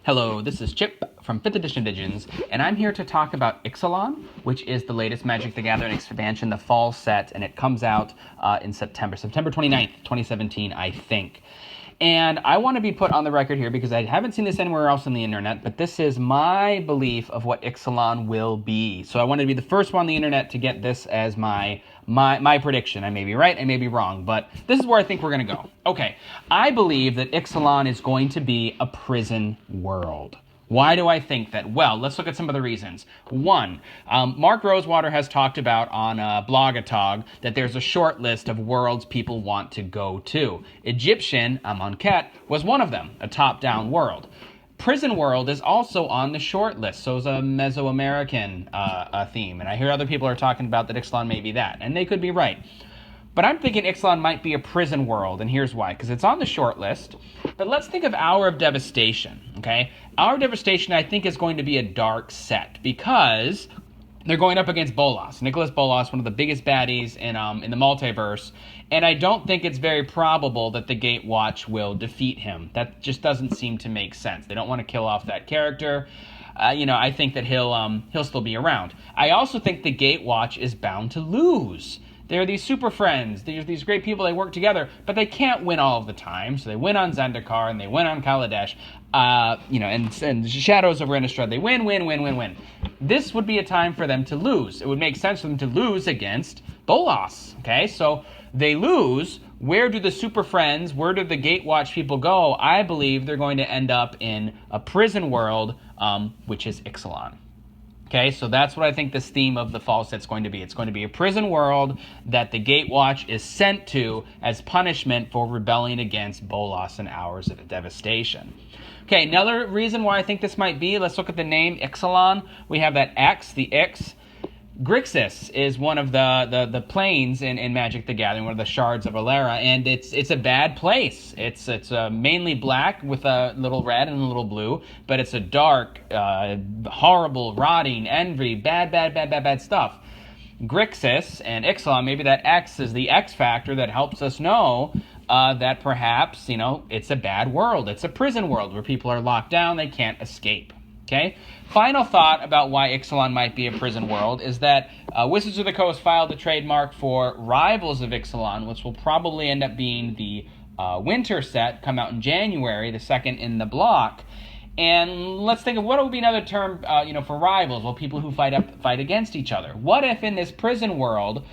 Hello, this is Chip from 5th Edition Visions, and I'm here to talk about Ixalan, which is the latest Magic the Gathering expansion, the fall set, and it comes out in September 29th, 2017, I think. And I want to be put on the record here because I haven't seen this anywhere else on the internet, but this is my belief of what Ixalan will be. So I wanted to be the first one on the internet to get this as my prediction. I may be right, I may be wrong, but this is where I think we're going to go. Okay, I believe that Ixalan is going to be a prison world. Why do I think that? Well, let's look at some of the reasons. One, Mark Rosewater has talked about on Blogatog that there's a short list of worlds people want to go to. Egyptian, Amonkhet, was one of them, a top-down world. Prison World is also on the short list, so is a Mesoamerican theme. And I hear other people are talking about that Ixalan may be that, and they could be right. But I'm thinking Ixalan might be a prison world, and here's why. Because it's on the short list. But let's think of Hour of Devastation, okay? Hour of Devastation, I think, is going to be a dark set, because they're going up against Bolas. Nicholas Bolas, one of the biggest baddies in the multiverse, and I don't think it's very probable that the Gatewatch will defeat him. That just doesn't seem to make sense. They don't want to kill off that character. I think that he'll still be around. I also think the Gatewatch is bound to lose. They're these super friends. They're these great people. They work together, but they can't win all of the time. So they win on Zendikar and they win on Kaladesh. And Shadows of Innistrad. They win. This would be a time for them to lose. It would make sense for them to lose against Bolas. Okay, so they lose. Where do the super friends, where do the Gatewatch people go? I believe they're going to end up in a prison world, which is Ixalan. Okay, so that's what I think this theme of the fall set's going to be. It's going to be a prison world that the Gatewatch is sent to as punishment for rebelling against Bolas and Hours of Devastation. Okay, another reason why I think this might be, let's look at the name Ixalan. We have that X, the Ix. Grixis is one of the planes in Magic the Gathering, one of the shards of Alera, and it's a bad place. It's mainly black with a little red and a little blue, but it's a dark, horrible, rotting, envy, bad stuff. Grixis and Ixalan, maybe that X is the X factor that helps us know that perhaps, it's a bad world. It's a prison world where people are locked down, they can't escape. Okay. Final thought about why Ixalan might be a prison world is that Wizards of the Coast filed a trademark for Rivals of Ixalan, which will probably end up being the winter set, come out in January, the second in the block. And let's think of what would be another term, for rivals. Well, people who fight against each other. What if in this prison world,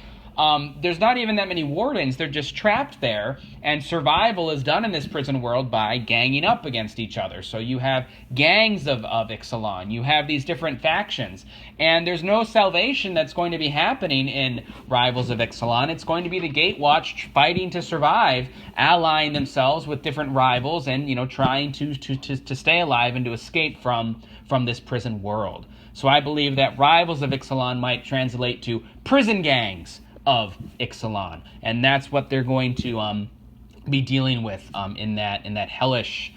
there's not even that many wardens, they're just trapped there, and survival is done in this prison world by ganging up against each other. So you have gangs of Ixalan, you have these different factions, and there's no salvation that's going to be happening in Rivals of Ixalan. It's going to be the Gatewatch fighting to survive, allying themselves with different rivals, and trying to stay alive and to escape from this prison world. So I believe that Rivals of Ixalan might translate to prison gangs of Ixalan, and that's what they're going to be dealing with in that hellish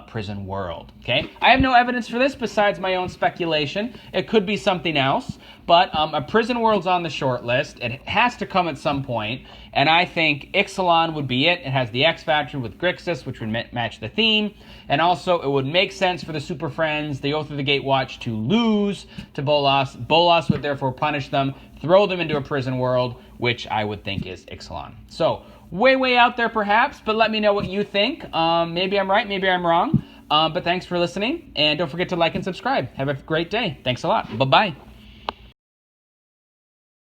prison world. Okay, I have no evidence for this besides my own speculation. It could be something else, but a prison world's on the short list. It has to come at some point, and I think Ixalan would be it. It has the X factor with Grixis, which would match the theme, and also it would make sense for the Super Friends, the Oath of the Gatewatch, to lose to Bolas. Bolas would therefore punish them, throw them into a prison world, which I would think is Ixalan. So, way out there perhaps, but let me know what you think. Maybe I'm right, maybe I'm wrong. But thanks for listening, and don't forget to like and subscribe. Have a great day. Thanks a lot. Bye-bye.